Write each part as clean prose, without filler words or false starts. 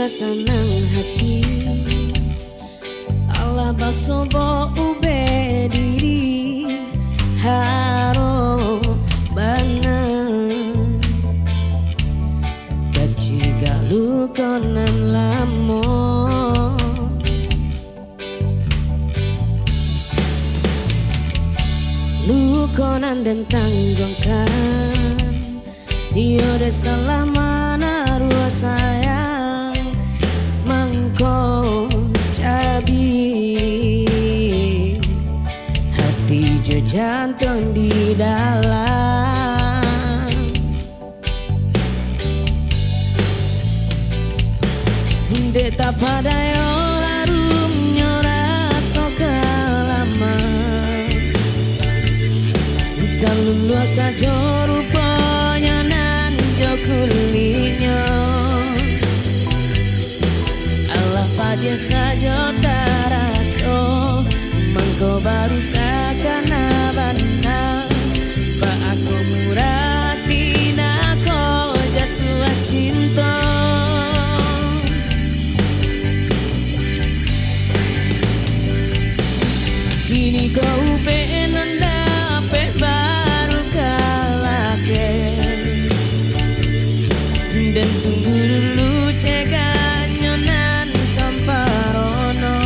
senang hati Allah basobo ube diri haro bana kaci galu konan lamo lu konan dan tanggungkan iyo de selama narua sayang mangko cabi hati jo jantung di dalam Deta padayo harumnya rasa kelama kalau luasa jo rupanya nan jo kulinya Allah pada saja taraso mangko baru takkan abana pak aku murati nako jatuh cinta kini kau benanda pe baru kalaken dan tunggu dulu ceganyo nan samparono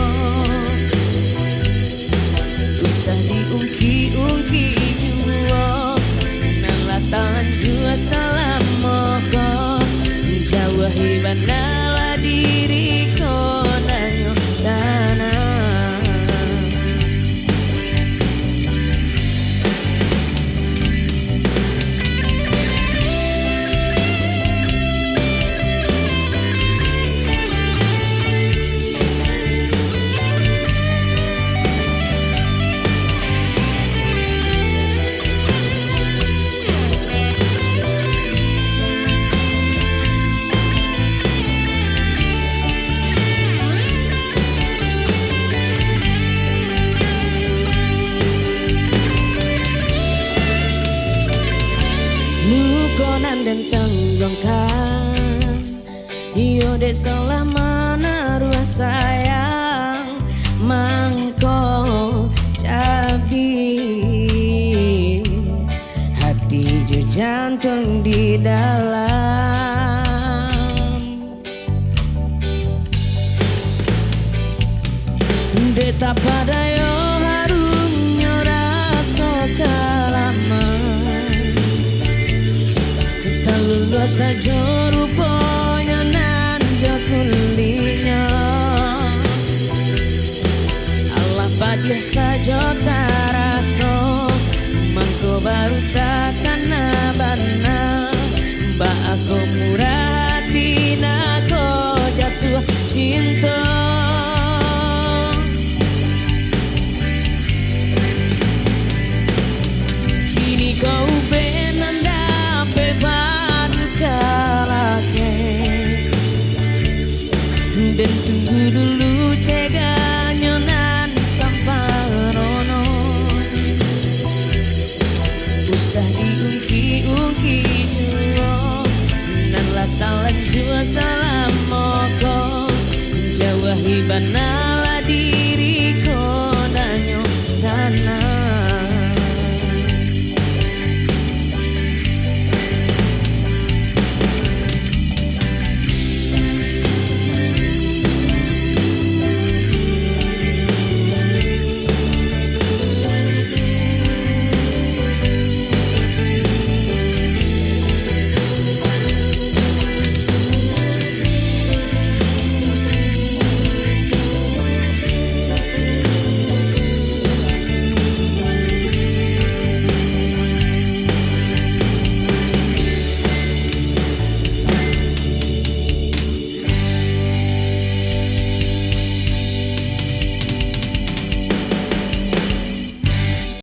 usah diungki-ungki jua nan latan jua salam moko jauhi banala diriko nanyo tanah konan dan tanggungkan iyo de selama narua sayang mangko cabi hati jo jantung di dalam deta padayo harumnya rasa kalama saja rupanya nan jakulinya Allah pada saja taraso mangko baru takkan abana ba aku murati nako jatuh cinta kini kau benanda bebas dan tunggu dulu ceganyo nan samparono usah diungki-ungki jua nan latalan jua salam moko jauhi banal